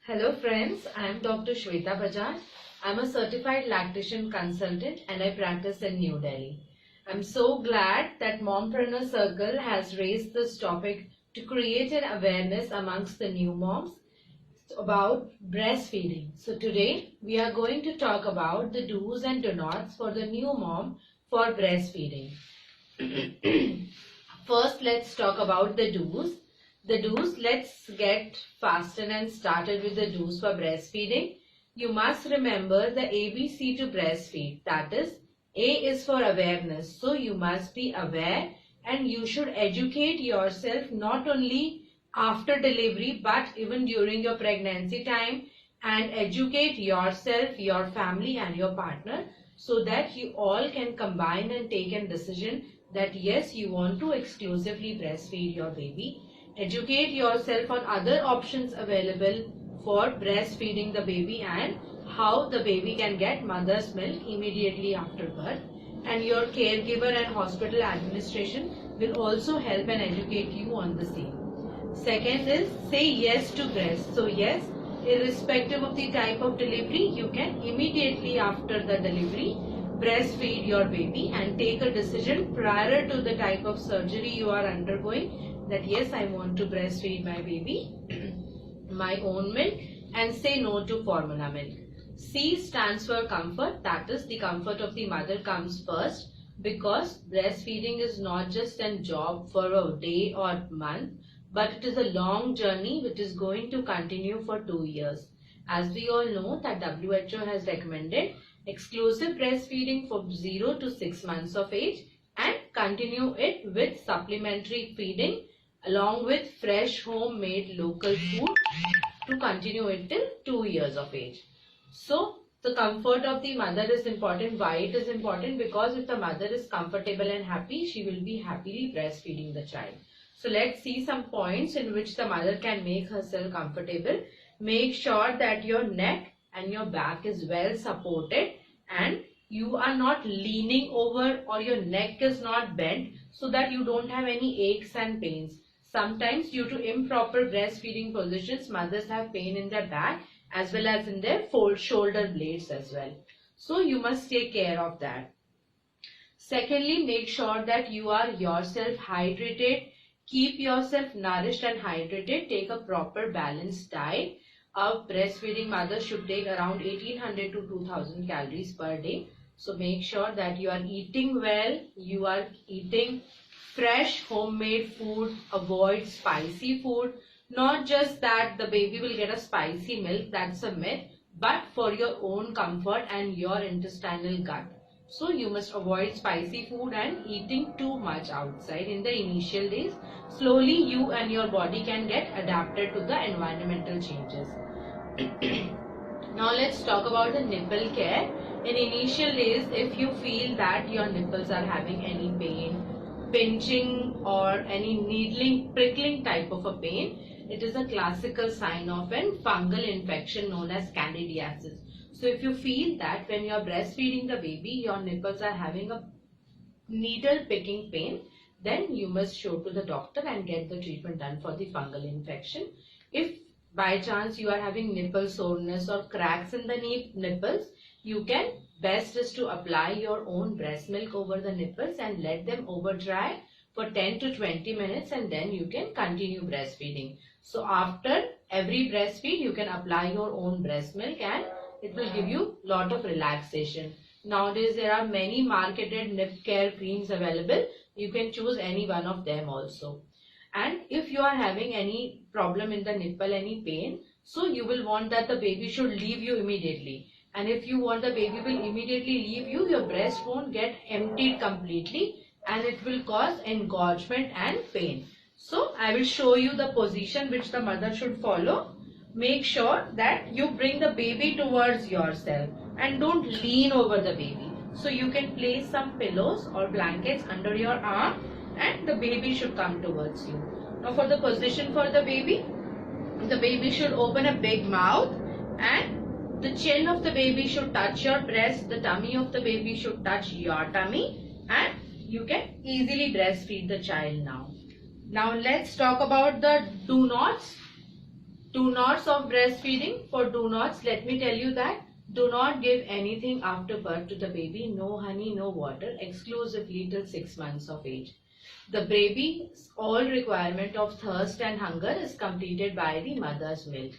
Hello friends, I am Dr. Sweta Bajaj. I am a certified lactation consultant and I practice in New Delhi. I am so glad that Mompreneur Circle has raised this topic to create an awareness amongst the new moms about breastfeeding. So today we are going to talk about the do's and don'ts for the new mom for breastfeeding. First, let's talk about the do's. The do's, let's get faster and started with the do's for breastfeeding. You must remember the ABC to breastfeed. That is, A is for awareness. So you must be aware and you should educate yourself not only after delivery but even during your pregnancy time, and educate yourself, your family and your partner so that you all can combine and take a decision that yes, you want to exclusively breastfeed your baby. Educate yourself on other options available for breastfeeding the baby and how the baby can get mother's milk immediately after birth. And your caregiver and hospital administration will also help and educate you on the same. Second is say yes to breast. So yes, irrespective of the type of delivery, you can immediately after the delivery breastfeed your baby and take a decision prior to the type of surgery you are undergoing that yes, I want to breastfeed my baby my own milk, and say no to formula milk. C stands for comfort. That is, the comfort of the mother comes first, because breastfeeding is not just a job for a day or month, but it is a long journey which is going to continue for 2 years. As we all know that WHO has recommended exclusive breastfeeding for 0 to 6 months of age and continue it with supplementary feeding along with fresh homemade local food to continue it till 2 years of age. So the comfort of the mother is important. Why it is important? Because if the mother is comfortable and happy, she will be happily breastfeeding the child. So let's see some points in which the mother can make herself comfortable. Make sure that your neck and your back is well supported and you are not leaning over or your neck is not bent so that you don't have any aches and pains. Sometimes due to improper breastfeeding positions, mothers have pain in their back as well as in their shoulder blades as well. So you must take care of that. Secondly, make sure that you are yourself hydrated. Keep yourself nourished and hydrated. Take a proper balanced diet. A breastfeeding mother should take around 1800 to 2000 calories per day. So make sure that you are eating well, you are eating fresh homemade food, avoid spicy food. Not just that the baby will get a spicy milk, that's a myth, but for your own comfort and your intestinal gut. So you must avoid spicy food and eating too much outside in the initial days. Slowly you and your body can get adapted to the environmental changes. Now let's talk about the nipple care. In initial days, if you feel that your nipples are having any pain, pinching or any needling, prickling type of a pain, it is a classical sign of a fungal infection known as candidiasis. So if you feel that when you are breastfeeding the baby, your nipples are having a needle picking pain, then you must show to the doctor and get the treatment done for the fungal infection. If by chance you are having nipple soreness or cracks in the nipples, you can best is to apply your own breast milk over the nipples and let them over dry for 10 to 20 minutes and then you can continue breastfeeding. So after every breastfeed, you can apply your own breast milk and it will give you lot of relaxation. Nowadays there are many marketed nip care creams available. You can choose any one of them also. And if you are having any problem in the nipple, any pain, so you will want that the baby should leave you immediately. And if you want the baby will immediately leave you, your breast won't get emptied completely and it will cause engorgement and pain. So I will show you the position which the mother should follow. Make sure that you bring the baby towards yourself and don't lean over the baby. So you can place some pillows or blankets under your arm and the baby should come towards you. Now for the position for the baby should open a big mouth and the chin of the baby should touch your breast, the tummy of the baby should touch your tummy and you can easily breastfeed the child now. Now let's talk about the do nots Do nots of breastfeeding. For do nots, let me tell you that do not give anything after birth to the baby. No honey, no water, exclusively till 6 months of age. The baby's all requirement of thirst and hunger is completed by the mother's milk.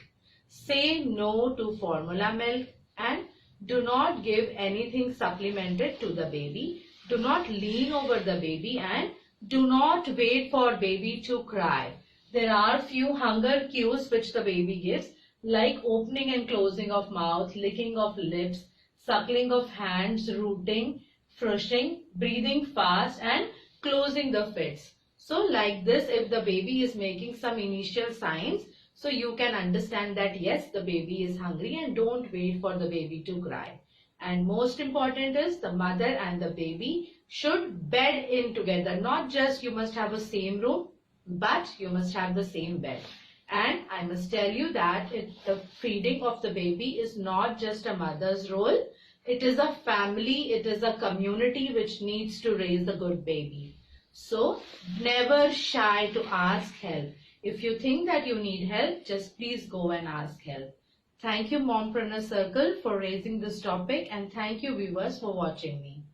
Say no to formula milk and do not give anything supplemented to the baby. Do not lean over the baby and do not wait for baby to cry. There are few hunger cues which the baby gives, like opening and closing of mouth, licking of lips, suckling of hands, rooting, frushing, breathing fast and closing the fits. So like this, if the baby is making some initial signs, so you can understand that yes, the baby is hungry, and don't wait for the baby to cry. And most important is the mother and the baby should bed in together. Not just you must have a same room, but you must have the same bed. And I must tell you that the feeding of the baby is not just a mother's role. It is a family, it is a community which needs to raise a good baby. So never shy to ask help. If you think that you need help, just please go and ask help. Thank you Mompreneur Circle for raising this topic, and thank you viewers for watching me.